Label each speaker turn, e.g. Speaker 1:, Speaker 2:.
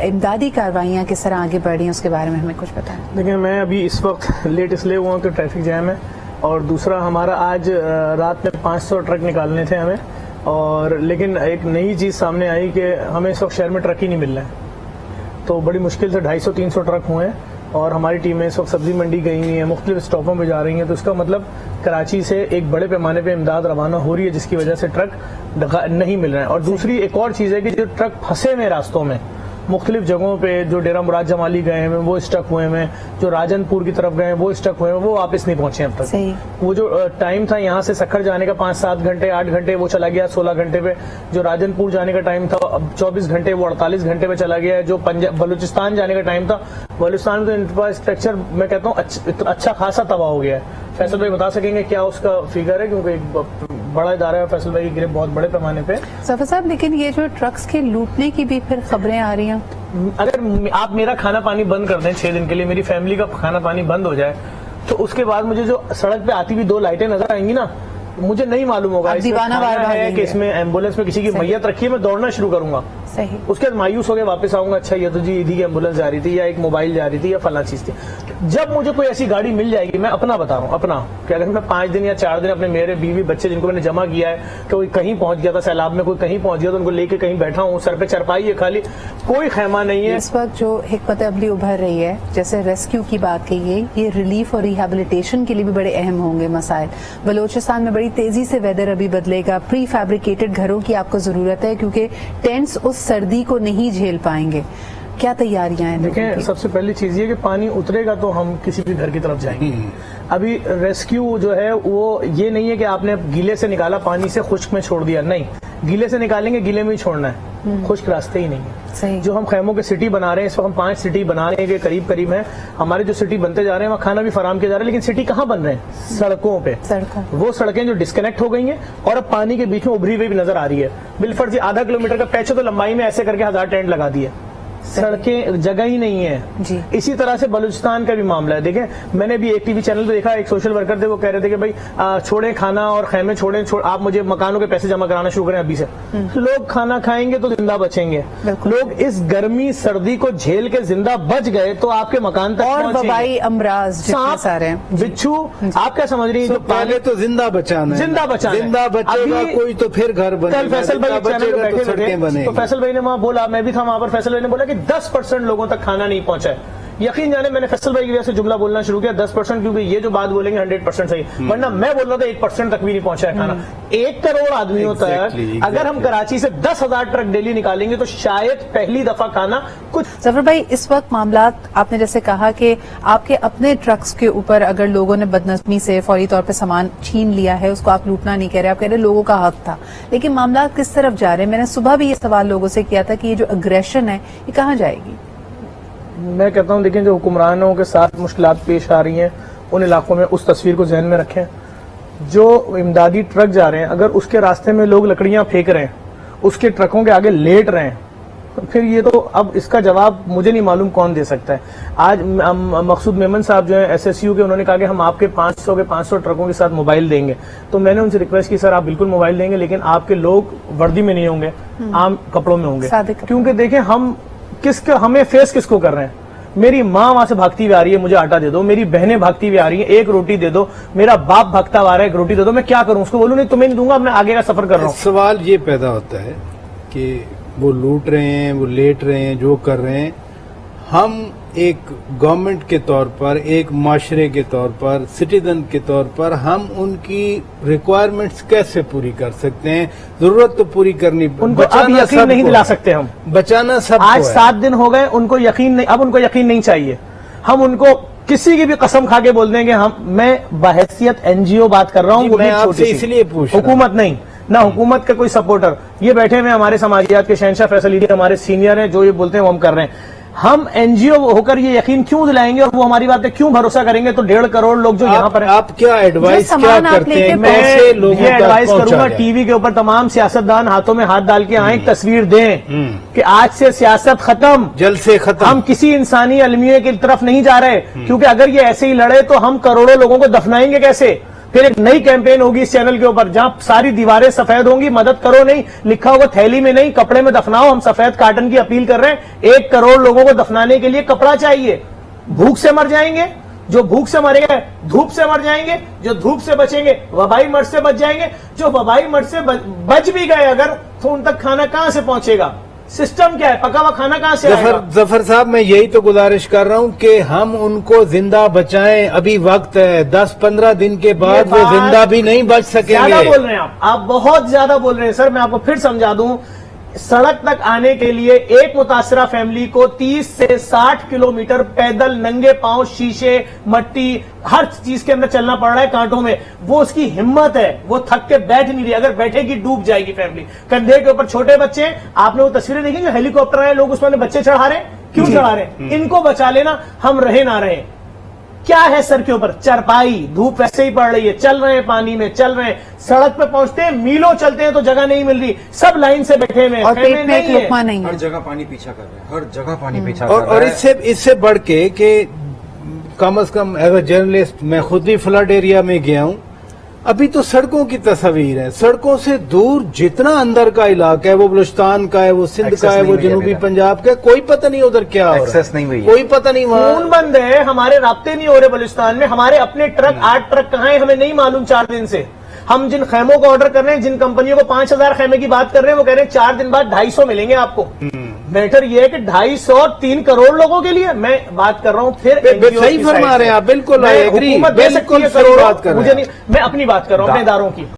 Speaker 1: امدادی کارروائیاں کس طرح آگے بڑھ رہی ہیں اس کے بارے میں ہمیں کچھ بتائیں.
Speaker 2: دیکھیں میں ابھی اس وقت لیٹ اس لیے ہوا ہوں کہ ٹریفک جیم ہے، اور دوسرا ہمارا آج رات میں 500 ٹرک نکالنے تھے ہمیں، اور لیکن ایک نئی چیز سامنے آئی کہ ہمیں اس وقت شہر میں ٹرک ہی نہیں مل رہے ہیں، تو بڑی مشکل سے 250-300 ٹرک ہوئے ہیں، اور ہماری ٹیمیں اس وقت سبزی منڈی گئی ہوئی ہیں، مختلف اسٹاپوں پہ جا رہی ہیں. تو اس کا مطلب کراچی سے ایک بڑے پیمانے پہ امداد روانہ ہو رہی ہے، جس کی وجہ سے ٹرک نہیں مل رہے ہیں. اور دوسری ایک اور چیز ہے کہ جو ٹرک پھنسے ہوئے راستوں میں مختلف جگہوں پہ، جو ڈیرہ مراد جمالی گئے ہیں وہ اسٹک ہوئے ہیں، جو راجن پور کی طرف گئے ہیں وہ اسٹک ہوئے ہیں، وہ واپس نہیں پہنچے اب تک. وہ جو ٹائم تھا یہاں سے سکھر جانے کا 5-7 گھنٹے 8 گھنٹے وہ چلا گیا 16 گھنٹے پہ. جو راجن پور جانے کا ٹائم تھا اب 24 گھنٹے وہ 48 گھنٹے پہ چلا گیا ہے. جو بلوچستان جانے کا ٹائم تھا، بلوچستان کا انفراسٹرکچر میں کہتا ہوں اچھا خاصا تباہ ہو گیا ہے. فیصل بھائی بتا سکیں گے کیا اس کا فگر ہے، کیونکہ ایک بڑا ادارہ ہے فیصل بھائی کی گرفت بہت بڑے پیمانے پہ.
Speaker 1: ظفر صاحب لیکن یہ جو ٹرکس کے لوٹنے کی بھی پھر خبریں آ رہی ہیں،
Speaker 2: اگر آپ میرا کھانا پانی بند کر دیں 6 دن کے لیے، میری فیملی کا کھانا پانی بند ہو جائے، تو اس کے بعد مجھے جو سڑک پہ آتی ہوئی 2 لائٹیں نظر آئیں گی نا، مجھے نہیں معلوم ہوگا اس میں ایمبولینس میں کسی کی میت رکھی ہے، میں دوڑنا شروع کروں گا. اس کے بعد مایوس ہو کے واپس آؤں گا، اچھا یہ تو جی ایدھی کی ایمبولینس جا رہی تھی، یا ایک موبائل جا رہی تھی، یا فلاں چیز تھی. جب مجھے کوئی ایسی گاڑی مل جائے گی، میں اپنا بتا رہا ہوں اپنا، کہ اگر میں 5 دن یا 4 دن اپنے میرے بیوی بچے جن کو میں نے جمع کیا ہے، کہ کوئی کہیں پہنچ گیا تھا سیلاب میں، کوئی کہیں پہنچ گیا تو ان کو لے کے کہیں بیٹھا ہوں، سر پہ چرپائی ہے خالی، کوئی خیمہ نہیں ہے.
Speaker 1: اس وقت جو حکمت عملی ابھر رہی ہے، جیسے ریسکیو کی بات کہی ہے، یہ ریلیف اور ریہیبلیٹیشن کے لیے بھی بڑے اہم ہوں گے مسائل. بلوچستان میں بڑی تیزی سے ویدر ابھی بدلے گا، پری فیبریکیٹڈ گھروں کی آپ کو ضرورت ہے کیونکہ ٹینٹس اس سردی کو نہیں جھیل پائیں گے. کیا تیاریاں ہیں؟
Speaker 2: دیکھیں سب سے پہلی چیز یہ کہ پانی اترے گا تو ہم کسی بھی گھر کی طرف جائیں گے. ابھی ریسکیو جو ہے وہ یہ نہیں ہے کہ آپ نے گیلے سے نکالا پانی سے خشک میں چھوڑ دیا، نہیں، گیلے سے نکالیں گے گیلے میں ہی چھوڑنا ہے، خشک راستے ہی نہیں ہے. جو ہم خیموں کے سٹی بنا رہے ہیں اس وقت، ہم 5 سٹی بنا رہے ہیں، قریب ہیں ہمارے جو سٹی بنتے جا رہے ہیں، وہاں کھانا بھی فراہم کیا جا رہا ہے، لیکن سٹی کہاں بن رہے ہیں؟ سڑکوں پہ. وہ سڑکیں جو ڈسکنیکٹ ہو گئی ہیں اور اب پانی کے بیچ میں ابھری ہوئی بھی نظر آ رہی ہے. بالفرض 1/2 کلومیٹر کا پیچ ہے تو لمبائی میں ایسے کر کے 1000 ٹینٹ لگا دیے، سڑکیں جگہ ہی نہیں ہے. اسی طرح سے بلوچستان کا بھی معاملہ ہے. دیکھیں میں نے بھی ایک ٹی وی چینل پہ دیکھا، ایک سوشل ورکر تھے، وہ کہہ رہے تھے کہ بھائی چھوڑیں کھانا اور خیمے چھوڑیں، آپ مجھے مکانوں کے پیسے جمع کرانا شروع کریں ابھی سے. لوگ کھانا کھائیں گے تو زندہ بچیں گے. لوگ اس گرمی سردی کو جھیل کے زندہ بچ گئے تو آپ کے مکان تک
Speaker 1: اور وبائی امراض سارے
Speaker 2: بچھو آپ کیا سمجھ رہی ہیں؟
Speaker 3: پہلے تو زندہ بچانا،
Speaker 2: زندہ
Speaker 3: بچے گا کوئی تو پھر گھر بنے.
Speaker 2: کل فیصل بھائی چینل پہ بیٹھے تھے تو فیصل بھائی نے وہاں بولا، میں بھی تھا وہاں پر، فیصل بھائی نے بولا کہ 10% لوگوں تک کھانا نہیں پہنچا ہے. یقین جانے میں نے فیصل بھائی کی وجہ سے جملہ بولنا شروع کیا 10%، کیونکہ یہ جو بات بولیں گے 100% صحیح، ورنہ میں بول رہا تھا 1% تک بھی نہیں پہنچا ہے کھانا. 1 کروڑ آدمیوں تک اگر ہم کراچی سے 10,000 ٹرک ڈیلی نکالیں گے تو شاید پہلی دفعہ کھانا کچھ.
Speaker 1: ظفر بھائی اس وقت معاملات آپ نے جیسے کہا کہ آپ کے اپنے ٹرکس کے اوپر اگر لوگوں نے بدنظمی سے فوری طور پہ سامان چھین لیا ہے، اس کو آپ لوٹنا نہیں کہہ رہے، آپ کہہ رہے لوگوں کا حق تھا، لیکن معاملات کس طرف جا رہے ہیں؟ میں نے صبح بھی یہ سوال لوگوں سے کیا تھا کہ یہ جو اگریشن ہے یہ کہاں جائے گی؟
Speaker 2: میں کہتا ہوں دیکھیں جو حکمرانوں کے ساتھ مشکلات پیش آ رہی ہیں ان علاقوں میں اس تصویر کو ذہن میں رکھیں. جو امدادی ٹرک جا رہے ہیں اگر اس کے راستے میں لوگ لکڑیاں پھینک رہے ہیں، اس کے ٹرکوں کے آگے لیٹ رہے ہیں، پھر یہ تو اب اس کا جواب مجھے نہیں معلوم کون دے سکتا ہے. آج مقصود میمن صاحب جو ہیں SSU کے، انہوں نے کہا کہ ہم آپ کے 500 ٹرکوں کے ساتھ موبائل دیں گے. تو میں نے ان سے ریکویسٹ کی سر آپ بالکل موبائل دیں گے، لیکن آپ کے لوگ وردی میں نہیں ہوں گے، عام کپڑوں میں ہوں گے. کیونکہ دیکھیں ہمیں فیس کس کو کر رہے ہیں؟ میری ماں وہاں سے بھاگتی ہوئی آ رہی ہے، مجھے آٹا دے دو، میری بہنیں بھاگتی ہوئی آ رہی ہیں، 1 روٹی دے دو، میرا باپ بھاگتا ہوا رہا ہے، 1 روٹی دے دو. میں کیا کروں؟ اس کو بولوں نہیں تمہیں نہیں دوں گا، میں آگے کا سفر کر رہا ہوں.
Speaker 3: سوال یہ پیدا ہوتا ہے کہ وہ لوٹ رہے ہیں، وہ لیٹ رہے ہیں، جو کر رہے ہیں، ہم ایک گورنمنٹ کے طور پر، ایک معاشرے کے طور پر، سٹیزن کے طور پر ہم ان کی ریکوائرمنٹس کیسے پوری کر سکتے ہیں؟ ضرورت تو پوری کرنی،
Speaker 2: ان کو اب یقین نہیں دلا سکتے ہم،
Speaker 3: بچانا سب.
Speaker 2: آج 7 دن ہو گئے، ان کو یقین نہیں، اب ان کو یقین نہیں چاہیے. ہم ان کو کسی کی بھی قسم کھا کے بول دیں گے میں بحیثیت NGO بات کر رہا ہوں، وہ
Speaker 3: میں آپ سے اس لیے پوچھ،
Speaker 2: حکومت نہیں، نہ حکومت کا کوئی سپورٹر. یہ بیٹھے ہوئے ہمارے سماجیات کے شہنشاہ فیصل عیدی ہمارے سینئر ہیں، جو یہ بولتے ہیں وہ ہم کر رہے ہیں. ہم NGO ہو کر یہ یقین کیوں دلائیں گے اور وہ ہماری بات پہ کیوں بھروسہ کریں گے؟ تو 1.5 کروڑ لوگ جو یہاں پر ہیں،
Speaker 3: آپ کیا ایڈوائز کیا کرتے ہیں؟
Speaker 2: میں یہ ایڈوائز کروں گا ٹی وی کے اوپر تمام سیاستدان ہاتھوں میں ہاتھ ڈال کے آئیں، تصویر دیں کہ آج سے سیاست ختم،
Speaker 3: جلد سے ختم.
Speaker 2: ہم کسی انسانی المیے کی طرف نہیں جا رہے، کیونکہ اگر یہ ایسے ہی لڑے تو ہم کروڑوں لوگوں کو دفنائیں گے کیسے؟ پھر ایک نئی کیمپین ہوگی اس چینل کے اوپر جہاں ساری دیواریں سفید ہوں گی, مدد کرو نہیں لکھا ہوگا تھیلی میں نہیں کپڑے میں دفناؤ. ہم سفید کاٹن کی اپیل کر رہے ہیں. 1 کروڑ لوگوں کو دفنانے کے لیے کپڑا چاہیے. بھوک سے مر جائیں گے, جو بھوک سے مرے گا دھوپ سے مر جائیں گے, جو دھوپ سے بچیں گے وبائی مرض سے بچ جائیں گے, جو وبائی مرض سے بچ بھی گئے اگر تو ان تک کھانا کہاں سے پہنچے گا؟ سسٹم کیا ہے؟ پکا ہوا کھانا کہاں سے آئے گا؟
Speaker 3: ظفر صاحب میں یہی تو گزارش کر رہا ہوں کہ ہم ان کو زندہ بچائیں. ابھی وقت ہے, 10-15 دن کے بعد وہ زندہ بھی نہیں بچ سکیں گے.
Speaker 2: زیادہ بول رہے ہیں آپ بہت زیادہ بول رہے ہیں سر. میں آپ کو پھر سمجھا دوں, سڑک تک آنے کے لیے ایک متاثرہ فیملی کو 30 سے 60 کلومیٹر پیدل ننگے پاؤں شیشے مٹی ہر چیز کے اندر چلنا پڑ رہا ہے کانٹوں میں. وہ اس کی ہمت ہے, وہ تھک کے بیٹھ نہیں رہی. اگر بیٹھے گی ڈوب جائے گی فیملی. کندھے کے اوپر چھوٹے بچے ہیں, آپ نے وہ تصویریں دیکھی جو ہیلی کاپٹر آئے لوگ اس میں بچے چڑھا رہے ہیں. کیوں چڑھا رہے ہیں؟ ان کو بچا لینا, ہم رہے نہ رہے. کیا ہے سر کے اوپر؟ چرپائی. دھوپ ویسے ہی پڑ رہی ہے, چل رہے ہیں پانی میں, چل رہے ہیں, سڑک پہ پہنچتے ہیں میلوں چلتے ہیں تو جگہ نہیں مل رہی, سب لائن سے بیٹھے ہوئے
Speaker 1: اور پیٹ میں ایک لقمہ نہیں ہے,
Speaker 4: ہر جگہ پانی پیچھا کر رہے ہیں, ہر جگہ پانی پیچھا کر رہے ہیں.
Speaker 3: اور اس سے بڑھ کے کہ کم از کم ایز اے جرنلسٹ میں خود بھی فلڈ ایریا میں گیا ہوں. ابھی تو سڑکوں کی تصاویر ہے, سڑکوں سے دور جتنا اندر کا علاقہ ہے, وہ بلوچستان کا ہے, وہ سندھ کا ہے, وہ جنوبی پنجاب کا ہے, کوئی پتہ نہیں ادھر کیا ہو رہا ہے,
Speaker 4: ایکسیس نہیں ہوئی ہے,
Speaker 3: کوئی پتہ نہیں.
Speaker 2: فون بند ہے, ہمارے رابطے نہیں ہو رہے بلوچستان میں. ہمارے اپنے ٹرک 8 ٹرک کہاں ہیں ہمیں نہیں معلوم 4 دن سے. ہم جن خیموں کو آرڈر کر رہے ہیں, جن کمپنیوں کو 5000 خیمے کی بات کر رہے ہیں, وہ کہہ رہے ہیں 4 دن بعد 250 ملیں گے آپ کو. میٹر یہ ہے کہ 250-3 کروڑ لوگوں کے لیے میں بات کر رہا ہوں. پھر
Speaker 3: صحیح فرما رہے ہیں آپ, بالکل
Speaker 2: حکومت دے سکتی ہے, میں اپنی بات کر رہا ہوں اپنے اداروں کی.